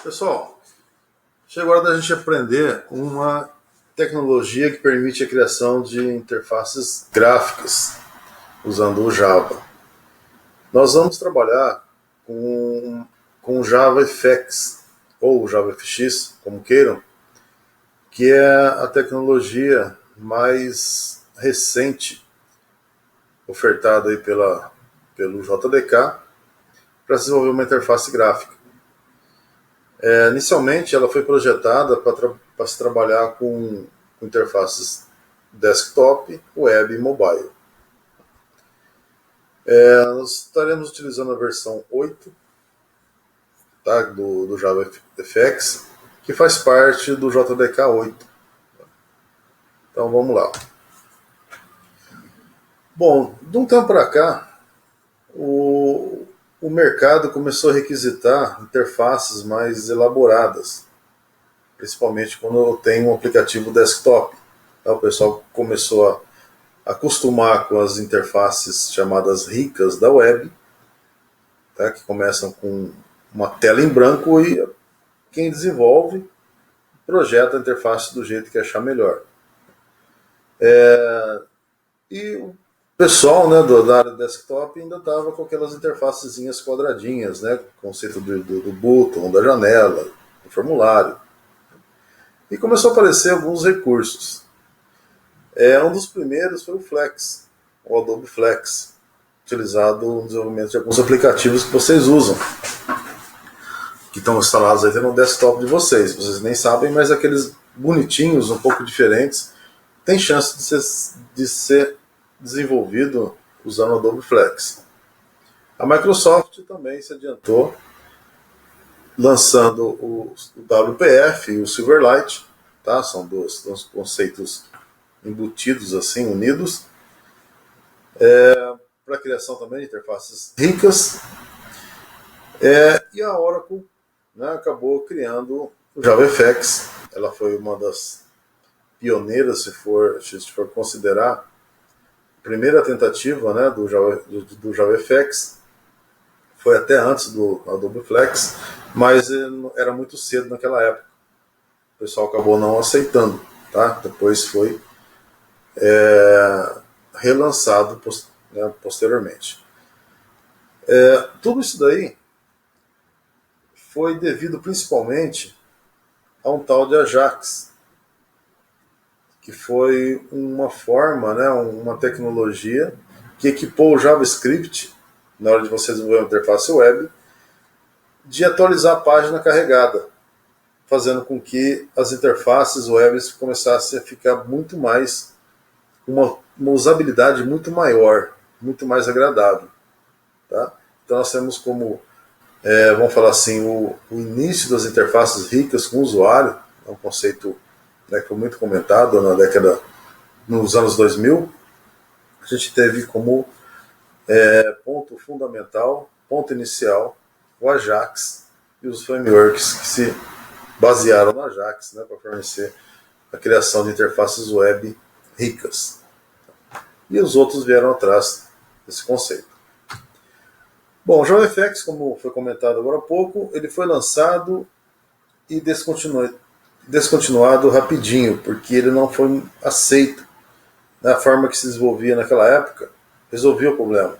Pessoal, chegou a hora da gente aprender uma tecnologia que permite a criação de interfaces gráficas usando o Java. Nós vamos trabalhar com o JavaFX, ou JavaFX, como queiram, que é a tecnologia mais recente ofertada aí pelo JDK para desenvolver uma interface gráfica. Inicialmente, ela foi projetada para se trabalhar com interfaces desktop, web e mobile. Nós estaremos utilizando a versão 8, tá, do JavaFX, que faz parte do JDK 8. Então vamos lá. Bom, de um tempo para cá, o mercado começou a requisitar interfaces mais elaboradas, principalmente quando eu tenho um aplicativo desktop. O pessoal começou a acostumar com as interfaces chamadas ricas da web, tá, que começam com uma tela em branco e quem desenvolve projeta a interface do jeito que achar melhor. E o pessoal, né, da área desktop ainda estava com aquelas interfacezinhas quadradinhas, né, conceito do botão, da janela, do formulário. E começou a aparecer alguns recursos. Um dos primeiros foi o Flex, o Adobe Flex, utilizado no desenvolvimento de alguns aplicativos que vocês usam, que estão instalados aí no desktop de vocês. Vocês nem sabem, mas aqueles bonitinhos, um pouco diferentes, tem chance de ser desenvolvido usando o Adobe Flex. A Microsoft também se adiantou, lançando o WPF e o Silverlight, tá? São dois conceitos embutidos, assim, unidos, para a criação também de interfaces ricas. E a Oracle, né, acabou criando o JavaFX. Ela foi uma das pioneiras, se for considerar a primeira tentativa, né, do JavaFX. Foi até antes do Adobe Flex, mas era muito cedo naquela época. O pessoal acabou não aceitando, tá? Depois foi relançado posteriormente. Tudo isso daí foi devido principalmente a um tal de Ajax, que foi uma forma, né, uma tecnologia que equipou o JavaScript, na hora de você desenvolver uma interface web, de atualizar a página carregada, fazendo com que as interfaces web começassem a ficar muito mais, uma usabilidade muito maior, muito mais agradável. Tá? Então nós temos como, vamos falar assim, o início das interfaces ricas com o usuário, é um conceito, né, que foi muito comentado nos anos 2000. A gente teve como ponto fundamental, ponto inicial, o Ajax e os frameworks que se basearam no Ajax, né, para fornecer a criação de interfaces web ricas. E os outros vieram atrás desse conceito. Bom, o JavaFX, como foi comentado agora há pouco, ele foi lançado e descontinuado rapidinho, porque ele não foi aceito da forma que se desenvolvia naquela época. Resolvia o problema.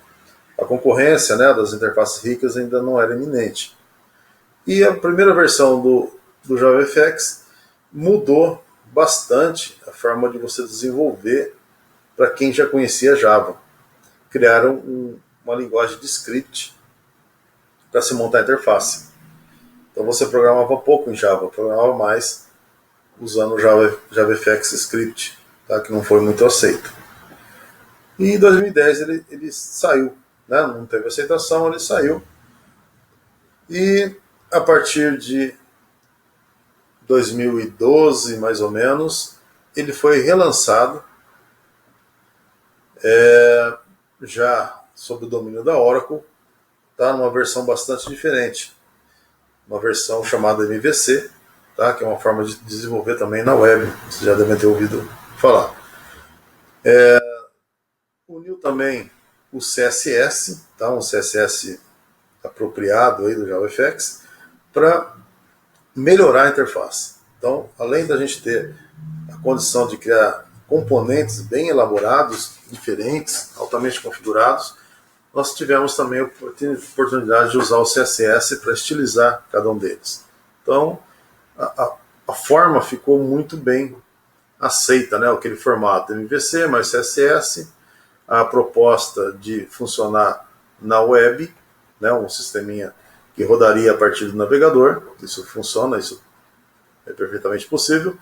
A concorrência, né, das interfaces ricas ainda não era iminente. E a primeira versão do JavaFX mudou bastante a forma de você desenvolver para quem já conhecia Java. Criaram uma linguagem de script para se montar a interface. Então você programava pouco em Java, programava mais usando o JavaFX Script, tá, que não foi muito aceito. E em 2010 ele saiu, né, não teve aceitação, ele saiu. E a partir de 2012, mais ou menos, ele foi relançado, já sob o domínio da Oracle, tá, numa versão bastante diferente. Uma versão chamada MVC, tá, que é uma forma de desenvolver também na web, vocês já devem ter ouvido falar. Uniu também o CSS, tá, um CSS apropriado aí do JavaFX, para melhorar a interface. Então, além da gente ter a condição de criar componentes bem elaborados, diferentes, altamente configurados, nós tivemos também a oportunidade de usar o CSS para estilizar cada um deles. Então, a forma ficou muito bem aceita, né? Aquele formato MVC mais CSS, a proposta de funcionar na web, né? Um sisteminha que rodaria a partir do navegador, isso funciona, isso é perfeitamente possível,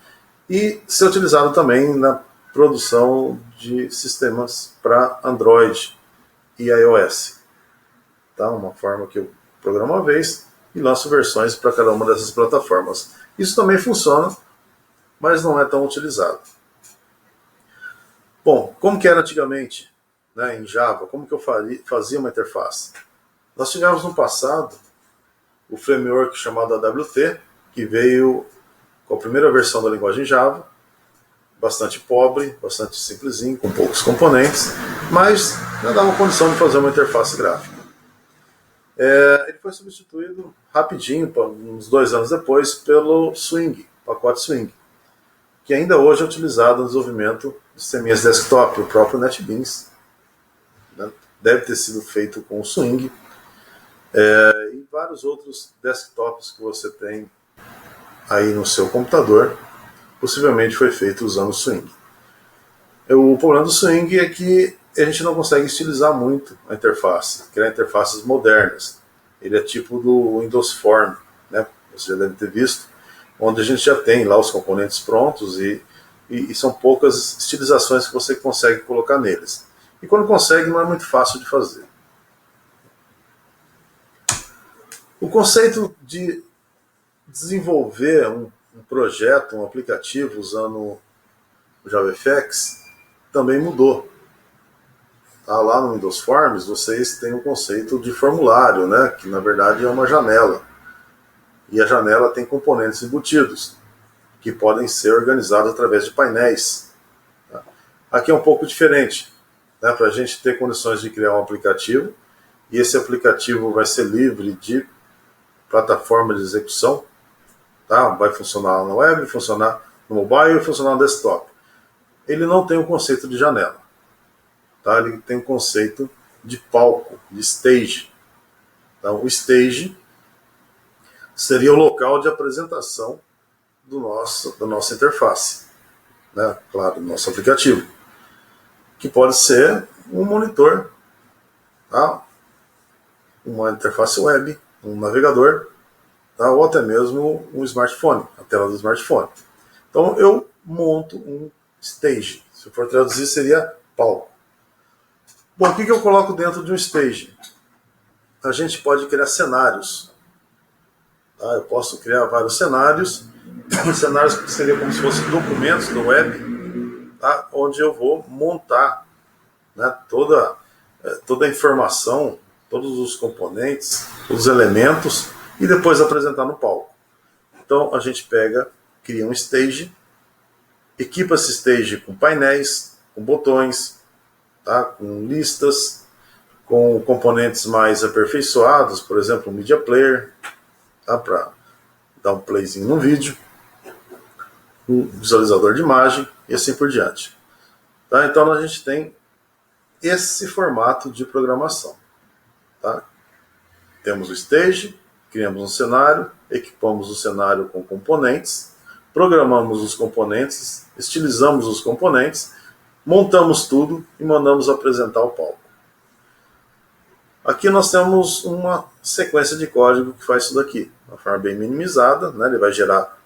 e ser utilizado também na produção de sistemas para Android e iOS. Tá? Uma forma que eu programo uma vez e lanço versões para cada uma dessas plataformas. Isso também funciona, mas não é tão utilizado. Bom, como que era antigamente, né, em Java? Como que eu fazia uma interface? Nós tivemos no passado o framework chamado AWT, que veio com a primeira versão da linguagem Java, bastante pobre, bastante simplesinho, com poucos componentes, mas já dava condição de fazer uma interface gráfica. Ele foi substituído rapidinho, uns 2 anos depois, pelo Swing, pacote Swing, que ainda hoje é utilizado no desenvolvimento de sisteminhas desktop, o próprio NetBeans, né? Deve ter sido feito com o Swing, e vários outros desktops que você tem aí no seu computador, possivelmente foi feito usando o Swing. O problema do Swing é que a gente não consegue estilizar muito a interface, criar interfaces modernas. Ele é tipo do Windows Form, né? Você já deve ter visto, onde a gente já tem lá os componentes prontos e são poucas estilizações que você consegue colocar neles. E quando consegue, não é muito fácil de fazer. O conceito de desenvolver um projeto, um aplicativo usando o JavaFX também mudou. Lá no Windows Forms vocês têm o conceito de formulário, né, que na verdade é uma janela. E a janela tem componentes embutidos, que podem ser organizados através de painéis. Aqui é um pouco diferente, né, para a gente ter condições de criar um aplicativo, e esse aplicativo vai ser livre de plataforma de execução. Tá? Vai funcionar na web, funcionar no mobile e funcionar no desktop. Ele não tem o conceito de janela. Tá? Ele tem o conceito de palco, de stage. Então, o stage seria o local de apresentação da nossa interface. Né? Claro, do nosso aplicativo. Que pode ser um monitor, tá? Uma interface web, um navegador, tá? Ou até mesmo um smartphone, a tela do smartphone. Então eu monto um stage. Se for traduzir, seria palco. Bom, o que eu coloco dentro de um stage? A gente pode criar cenários. Tá? Eu posso criar vários cenários. Cenários que seriam como se fossem documentos do web, tá? Onde eu vou montar, né, toda a informação, todos os componentes, os elementos, e depois apresentar no palco. Então a gente cria um stage, equipa esse stage com painéis, com botões, tá? Com listas, com componentes mais aperfeiçoados, por exemplo, um media player, tá? Para dar um playzinho no vídeo, um visualizador de imagem e assim por diante. Tá? Então a gente tem esse formato de programação. Tá? Temos o stage, criamos um cenário, equipamos o cenário com componentes, programamos os componentes, estilizamos os componentes, montamos tudo e mandamos apresentar ao palco. Aqui nós temos uma sequência de código que faz isso daqui, de uma forma bem minimizada, né? Ele vai gerar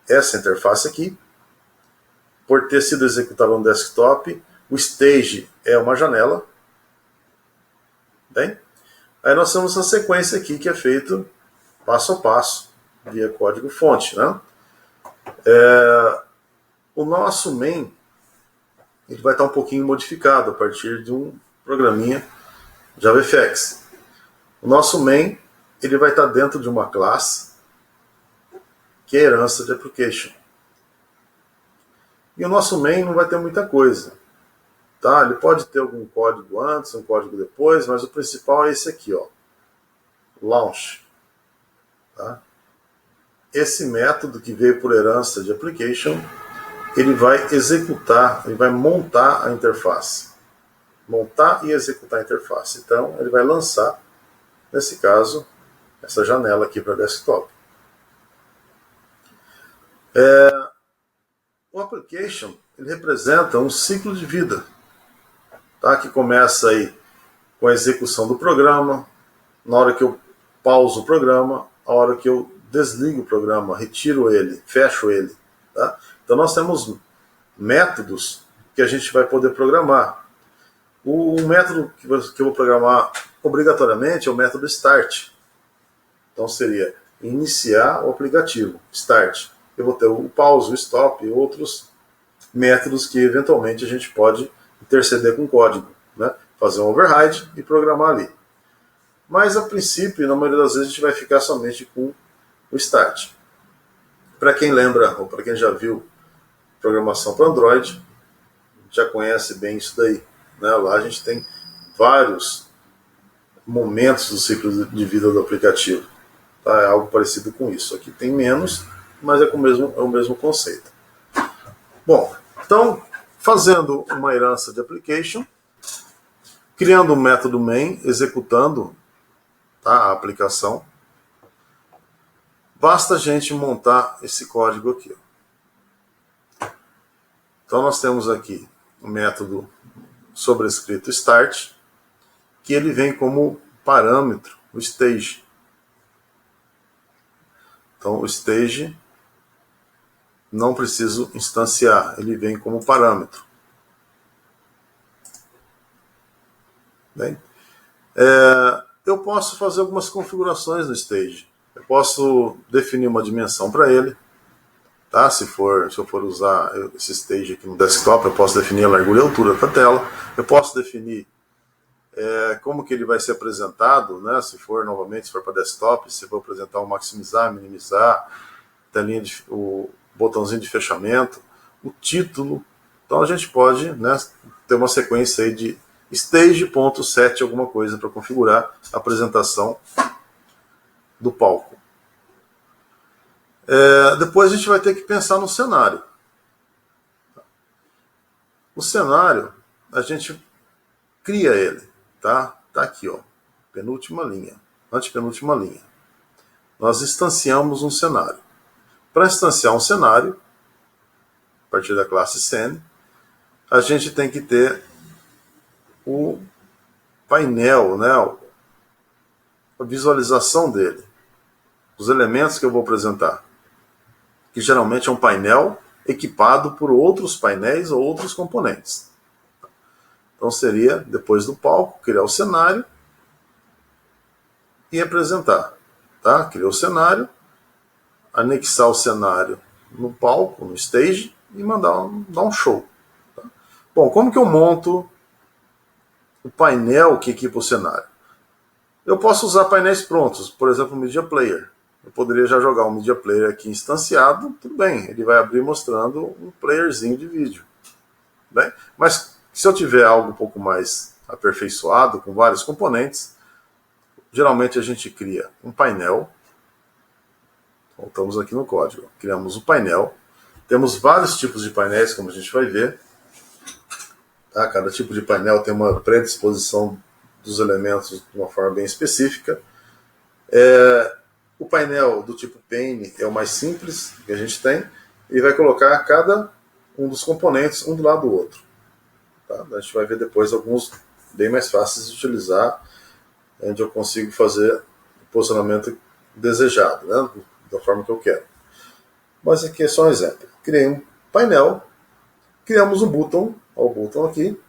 essa interface aqui. Por ter sido executado no desktop, o stage é uma janela. Bem? Aí nós temos a sequência aqui que é feito passo a passo, via código-fonte. Né? O nosso main ele vai estar um pouquinho modificado a partir de um programinha JavaFX. O nosso main ele vai estar dentro de uma classe que é herança de application. E o nosso main não vai ter muita coisa. Tá? Ele pode ter algum código antes, um código depois, mas o principal é esse aqui, ó, launch. Tá? esse método que veio por herança de application, ele vai executar, ele vai montar a interface. Montar e executar a interface. Então, ele vai lançar, nesse caso, essa janela aqui para desktop. O application, ele representa um ciclo de vida, tá? Que começa aí com a execução do programa, na hora que eu pauso o programa, a hora que eu desligo o programa, retiro ele, fecho ele. Tá? Então nós temos métodos que a gente vai poder programar. O método que eu vou programar obrigatoriamente é o método start. Então seria iniciar o aplicativo, start. Eu vou ter o pause, o stop e outros métodos que eventualmente a gente pode interceder com código, né? Fazer um override e programar ali. Mas a princípio, na maioria das vezes, a gente vai ficar somente com o start. Para quem lembra, ou para quem já viu programação para Android, já conhece bem isso daí. Né? Lá a gente tem vários momentos do ciclo de vida do aplicativo. Tá? É algo parecido com isso. Aqui tem menos, mas é o mesmo conceito. Bom, então, fazendo uma herança de application, criando um método main, executando, tá, a aplicação, basta a gente montar esse código aqui. Então nós temos aqui o método sobrescrito start, que ele vem como parâmetro, o stage. Então o stage não preciso instanciar, ele vem como parâmetro. Bem, eu posso fazer algumas configurações no stage. Eu posso definir uma dimensão para ele. Tá? Se eu for usar esse stage aqui no desktop, eu posso definir a largura e a altura da tela. Eu posso definir como que ele vai ser apresentado, né? Se for para desktop, se for apresentar o maximizar, minimizar, o botãozinho de fechamento, o título. Então a gente pode, né, ter uma sequência aí de stage.set alguma coisa para configurar a apresentação do palco. Depois a gente vai ter que pensar no cenário. O cenário, a gente cria ele. Tá aqui, ó, penúltima linha, antepenúltima linha. Nós instanciamos um cenário. Para instanciar um cenário, a partir da classe Scene, a gente tem que ter o painel, né, a visualização dele, os elementos que eu vou apresentar, que geralmente é um painel equipado por outros painéis ou outros componentes. Então seria, depois do palco, criar o cenário e apresentar. Tá? Criar o cenário, anexar o cenário no palco, no stage, e dar um show. Tá? Bom, como que eu monto o painel que equipa o cenário? Eu posso usar painéis prontos, por exemplo, o Media Player. Eu poderia já jogar um Media Player aqui instanciado, tudo bem, ele vai abrir mostrando um playerzinho de vídeo. Bem, mas se eu tiver algo um pouco mais aperfeiçoado, com vários componentes, geralmente a gente cria um painel. Voltamos aqui no código. Criamos um painel. Temos vários tipos de painéis, como a gente vai ver. Tá? Cada tipo de painel tem uma predisposição dos elementos de uma forma bem específica. O painel do tipo pane é o mais simples que a gente tem. E vai colocar cada um dos componentes um do lado do outro. Tá? A gente vai ver depois alguns bem mais fáceis de utilizar, onde eu consigo fazer o posicionamento desejado, né? Da forma que eu quero. Mas aqui é só um exemplo. Criei um painel, criamos um button, ó, o button aqui,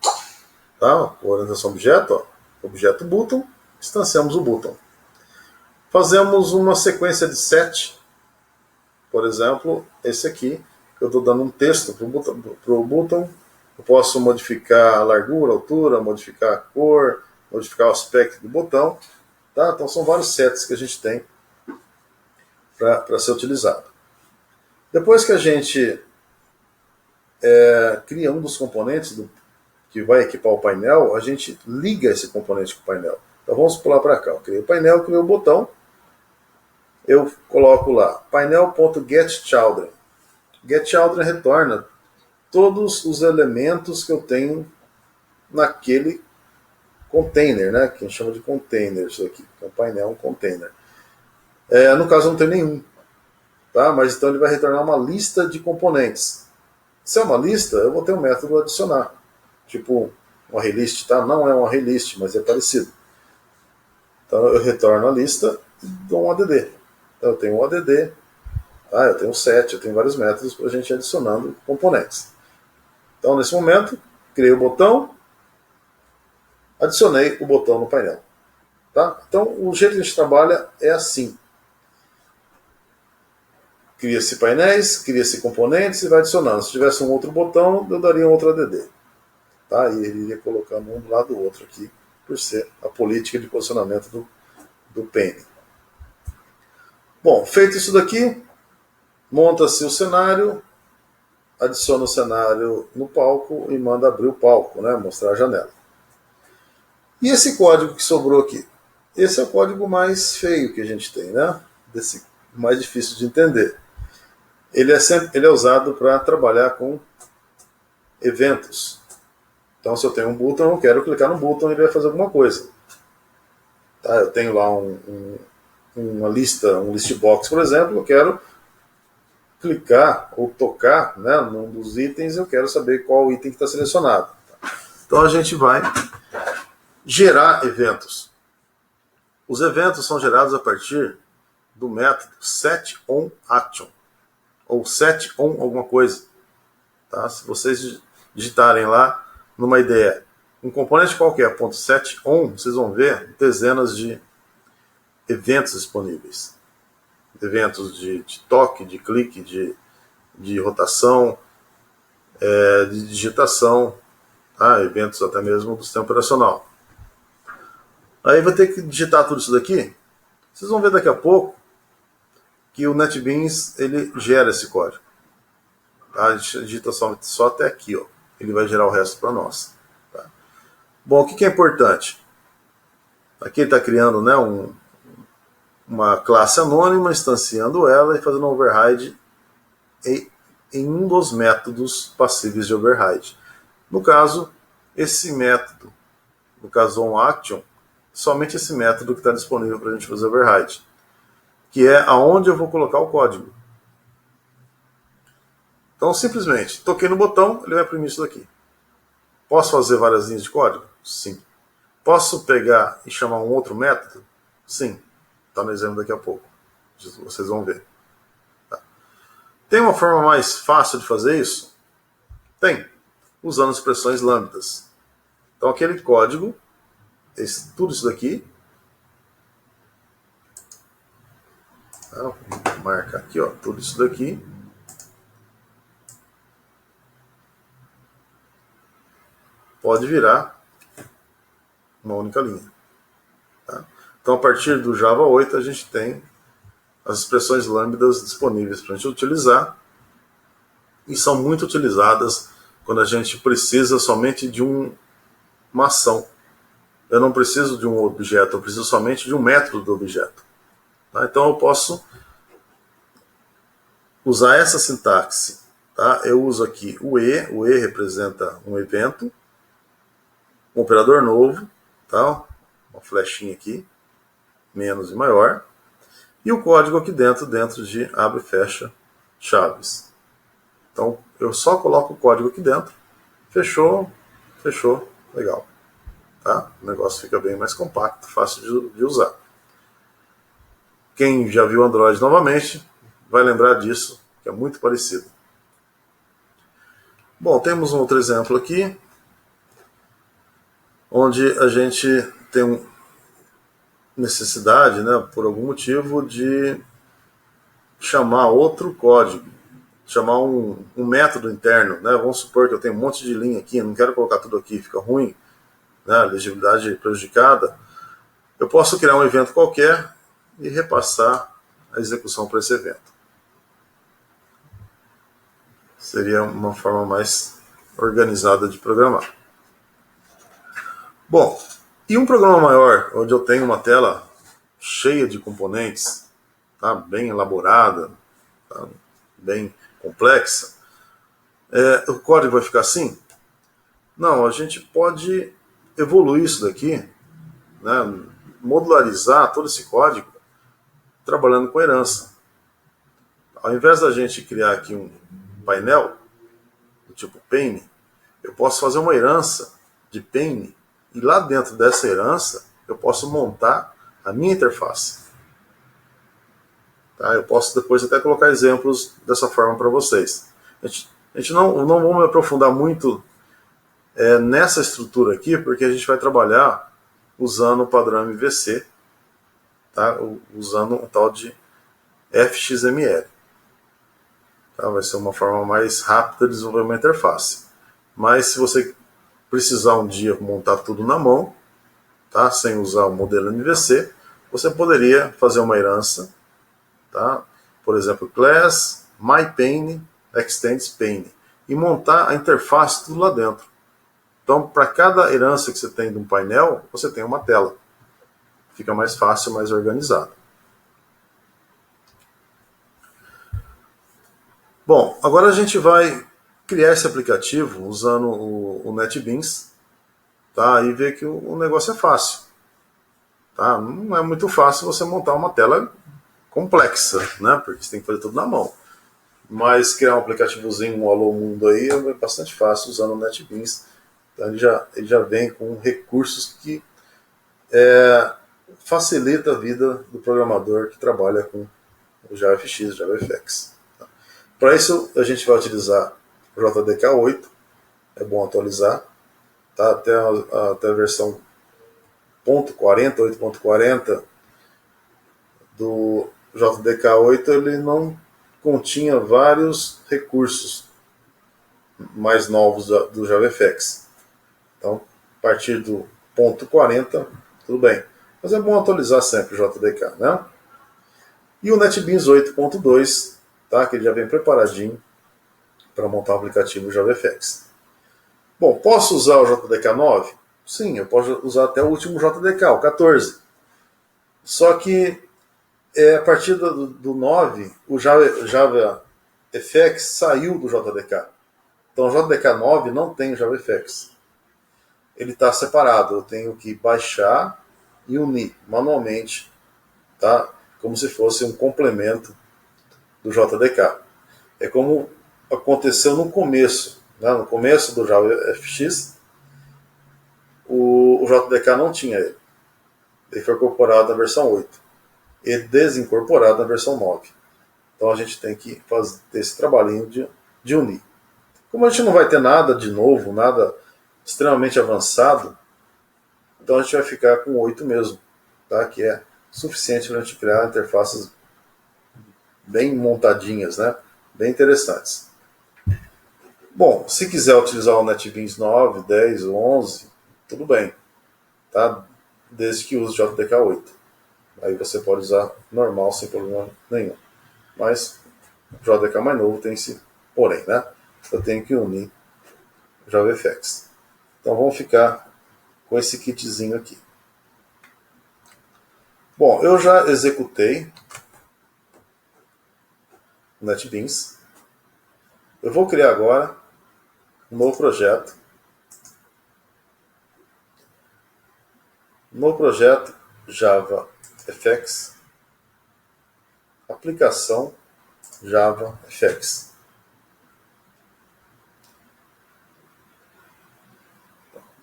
tá? Orientação objeto, ó, objeto button, instanciamos o button. Fazemos uma sequência de set, por exemplo, esse aqui, eu estou dando um texto para o button. Eu posso modificar a largura, a altura, modificar a cor, modificar o aspecto do botão. Tá? Então são vários sets que a gente tem para ser utilizado. Depois que a gente cria um dos componentes que vai equipar o painel, a gente liga esse componente com o painel. Então vamos pular para cá. Eu criei o painel, criei o botão. eu coloco lá painel.getChildren. GetChildren retorna todos os elementos que eu tenho naquele container, né? Que a gente chama de container, isso aqui. É um painel, um container. No caso, não tem nenhum. Tá? Mas então ele vai retornar uma lista de componentes. Se é uma lista, eu vou ter um método adicionar. Tipo, um arraylist, tá? Não é um arraylist, mas é parecido. Então eu retorno a lista e dou um add. Então eu tenho um add, eu tenho um set, eu tenho vários métodos para a gente ir adicionando componentes. Então nesse momento, criei o botão, adicionei o botão no painel. Tá? Então o jeito que a gente trabalha é assim. Cria-se painéis, cria-se componentes e vai adicionando. Se tivesse um outro botão, eu daria um outro add. Tá? E ele iria colocando um do lado do outro aqui, por ser a política de posicionamento do Pane. Bom, feito isso daqui, monta-se o cenário, adiciona o cenário no palco e manda abrir o palco, né? Mostrar a janela. E esse código que sobrou aqui? Esse é o código mais feio que a gente tem, né? Mais difícil de entender. Ele é usado para trabalhar com eventos. Então, se eu tenho um button, eu quero clicar no button e ele vai fazer alguma coisa. Tá? Eu tenho lá uma lista, um list box, por exemplo, eu quero clicar ou tocar, né, num dos itens, eu quero saber qual item que está selecionado. Então a gente vai gerar eventos. Os eventos são gerados a partir do método setOnAction ou setOn alguma coisa. Tá? Se vocês digitarem lá numa ideia um componente qualquer, .setOn, vocês vão ver dezenas de eventos disponíveis. Eventos de toque, de clique, de rotação, de digitação, tá? Eventos até mesmo do sistema operacional. Aí vai ter que digitar tudo isso daqui. Vocês vão ver daqui a pouco que o NetBeans ele gera esse código. Tá? A gente digita só até aqui, ó. Ele vai gerar o resto para nós. Tá? Bom, o que é importante? Aqui ele está criando, né, uma classe anônima, instanciando ela e fazendo um override em um dos métodos passíveis de override. No caso, esse método, no caso onAction, somente esse método que está disponível para a gente fazer override, que é aonde eu vou colocar o código. Então, simplesmente, toquei no botão, ele vai imprimir isso daqui. Posso fazer várias linhas de código? Sim. Posso pegar e chamar um outro método? Sim. Está no exemplo daqui a pouco. Vocês vão ver. Tá. Tem uma forma mais fácil de fazer isso? Tem. Usando expressões lambdas. Então aquele código, tudo isso daqui, vou marcar aqui, ó, tudo isso daqui, pode virar uma única linha. Tá? Então a partir do Java 8 a gente tem as expressões lambdas disponíveis para a gente utilizar e são muito utilizadas quando a gente precisa somente de uma ação. Eu não preciso de um objeto, eu preciso somente de um método do objeto. Tá? Então eu posso usar essa sintaxe. Tá? Eu uso aqui o E representa um evento, um operador novo, tá? Uma flechinha aqui, menos e maior, e o código aqui dentro de abre e fecha chaves. Então eu só coloco o código aqui dentro, fechou, legal. Tá? O negócio fica bem mais compacto, fácil de usar. Quem já viu Android novamente vai lembrar disso, que é muito parecido. Bom, temos um outro exemplo aqui, onde a gente tem necessidade, né, por algum motivo, de chamar outro código, chamar um método interno. Né? Vamos supor que eu tenho um monte de linha aqui, não quero colocar tudo aqui, fica ruim, né, a legibilidade prejudicada. Eu posso criar um evento qualquer e repassar a execução para esse evento. Seria uma forma mais organizada de programar. Bom, e um programa maior, onde eu tenho uma tela cheia de componentes, tá? Bem elaborada, tá? Bem complexa, o código vai ficar assim? Não, a gente pode evoluir isso daqui, né? Modularizar todo esse código trabalhando com herança. Ao invés da gente criar aqui um painel do tipo pane, eu posso fazer uma herança de pane e lá dentro dessa herança eu posso montar a minha interface. Tá? Eu posso depois até colocar exemplos dessa forma para vocês. A gente não vamos aprofundar muito nessa estrutura aqui, porque a gente vai trabalhar usando o padrão MVC, tá? Usando um tal de FXML. Tá? Vai ser uma forma mais rápida de desenvolver uma interface. Mas se você precisar um dia montar tudo na mão, tá? Sem usar o modelo MVC, você poderia fazer uma herança, tá? Por exemplo, class myPane extends pane, e montar a interface tudo lá dentro. Então, para cada herança que você tem de um painel, você tem uma tela. Fica mais fácil, mais organizado. Bom, agora a gente vai criar esse aplicativo usando o NetBeans, tá? E ver que o negócio é fácil. Tá? Não é muito fácil você montar uma tela complexa, né? Porque você tem que fazer tudo na mão. Mas criar um aplicativozinho, um Alô Mundo aí, é bastante fácil usando o NetBeans. Então ele já vem com recursos que facilita a vida do programador que trabalha com o JavaFX, JavaFX. Tá? Para isso a gente vai utilizar o JDK8, é bom atualizar, tá? Até a versão 8.40 do JDK8 ele não continha vários recursos mais novos do JavaFX. Então, a partir do ponto 40, tudo bem. Mas é bom atualizar sempre o JDK, né? E o NetBeans 8.2, tá? Que ele já vem preparadinho para montar o aplicativo JavaFX. Bom, posso usar o JDK 9? Sim, eu posso usar até o último JDK, o 14. Só que a partir do 9, o JavaFX saiu do JDK. Então o JDK 9 não tem o JavaFX. Ele está separado, eu tenho que baixar e unir manualmente, tá? Como se fosse um complemento do JDK. É como aconteceu no começo, né? No começo do JavaFX, o JDK não tinha ele. Ele foi incorporado na versão 8 e desincorporado na versão 9. Então a gente tem que fazer esse trabalhinho de unir. Como a gente não vai ter nada de novo, nada extremamente avançado, então a gente vai ficar com 8 mesmo, tá? Que é suficiente para a gente criar interfaces bem montadinhas, né? Bem interessantes. Bom, se quiser utilizar o NetBeans 9, 10 ou 11, tudo bem, tá? Desde que use o JDK 8. Aí você pode usar normal sem problema nenhum. Mas o JDK mais novo tem esse porém, né? Eu tenho que unir o JavaFX. Então vamos ficar com esse kitzinho aqui. Bom, eu já executei o NetBeans. Eu vou criar agora um novo projeto. No projeto JavaFX, aplicação JavaFX.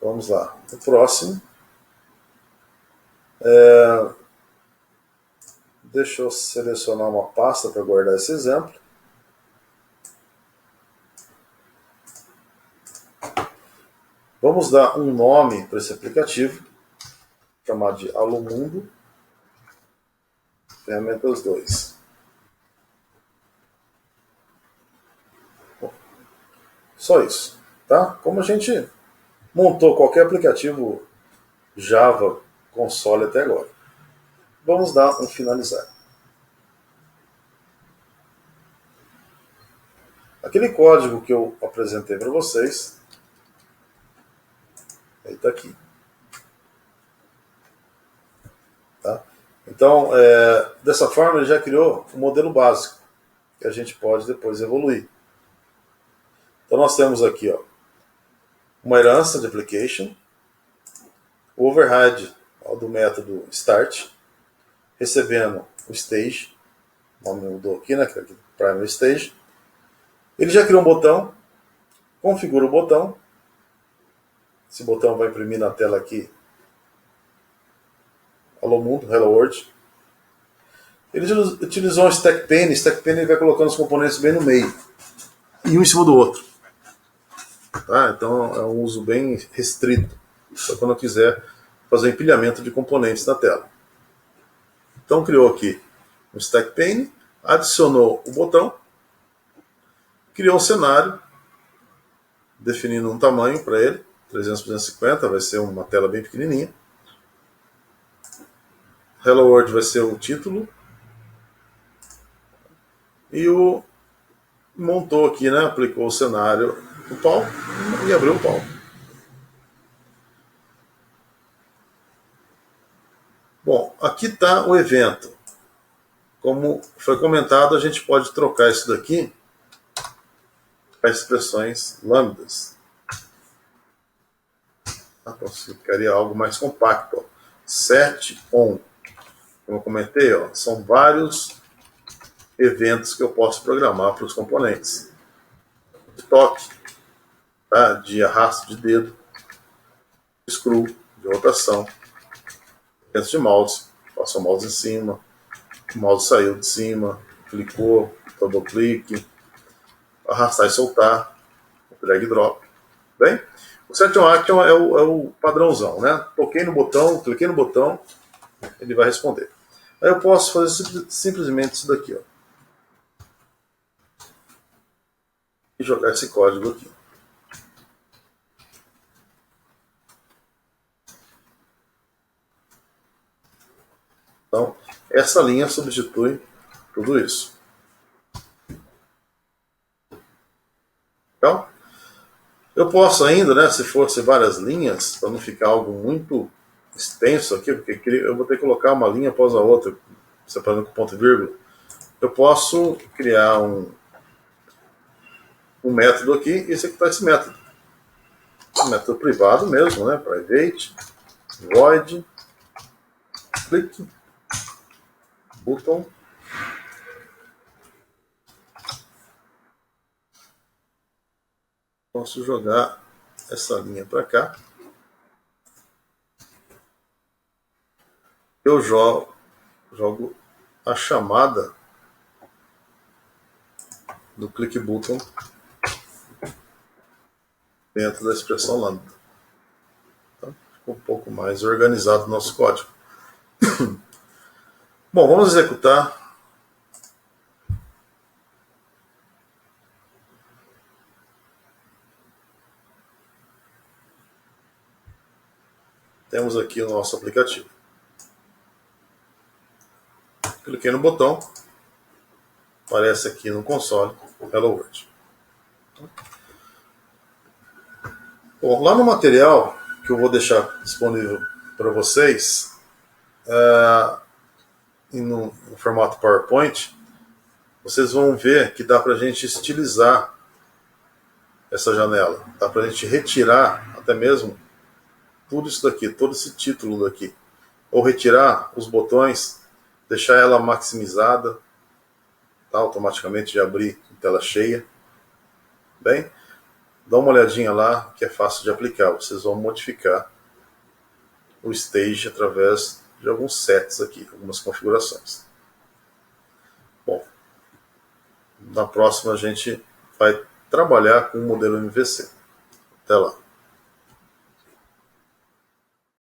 Vamos lá. O próximo. Deixa eu selecionar uma pasta para guardar esse exemplo. Vamos dar um nome para esse aplicativo, chamar de Alô Mundo Ferramentas 2. Bom, só isso, tá? Como a gente montou qualquer aplicativo Java console até agora. Vamos dar um finalizar. Aquele código que eu apresentei para vocês, ele está aqui. Tá? Então, dessa forma, ele já criou um modelo básico, que a gente pode depois evoluir. Então, nós temos aqui uma herança de application, o override do método start, recebendo o stage, o nome mudou aqui, né, que é aqui, primary stage. Ele já criou um botão, configura o botão. Esse botão vai imprimir na tela aqui Alô Mundo, Hello World. Ele utilizou um stack pane. Stack pane ele vai colocando os componentes bem no meio, e um em cima do outro. Tá? Então é um uso bem restrito, só quando eu quiser fazer empilhamento de componentes na tela. Então criou aqui um stack pane, adicionou o botão, criou um cenário, definindo um tamanho para ele, 300 por 250, vai ser uma tela bem pequenininha. Hello World vai ser o título. E montou aqui, né? Aplicou o cenário no palco e abriu o palco. Bom, aqui está o evento. Como foi comentado, a gente pode trocar isso daqui para expressões lambdas. Então ficaria algo mais compacto. Set on. Como eu comentei, são vários eventos que eu posso programar para os componentes. De toque, tá? De arrasto de dedo, screw, de rotação, dentro de mouse, passou o mouse em cima, o mouse saiu de cima, clicou, double clique, arrastar e soltar, drag e drop. Bem, o Set on Action é o padrãozão, né? Toquei no botão, cliquei no botão, ele vai responder. Aí eu posso fazer simplesmente isso daqui, e jogar esse código aqui. Então, essa linha substitui tudo isso. Então, eu posso ainda, né, se fosse várias linhas, para não ficar algo muito extenso aqui, porque eu vou ter que colocar uma linha após a outra, separando com ponto e vírgula, eu posso criar um método aqui e executar esse método. Um método privado mesmo, né, private, void, click, button, posso jogar essa linha para cá. Eu jogo a chamada do click button dentro da expressão lambda. Então, ficou um pouco mais organizado o nosso código. Bom, vamos executar. Temos aqui o nosso aplicativo. Cliquei no botão, aparece aqui no console Hello World. Bom, lá no material que eu vou deixar disponível para vocês, no formato PowerPoint, vocês vão ver que dá para a gente estilizar essa janela. Dá para a gente retirar até mesmo tudo isso daqui, todo esse título daqui. Ou retirar os botões, deixar ela maximizada, tá? Automaticamente de abrir em tela cheia. Bem, dá uma olhadinha lá que é fácil de aplicar. Vocês vão modificar o stage através de alguns sets aqui, algumas configurações. Bom, na próxima a gente vai trabalhar com o modelo MVC. Até lá.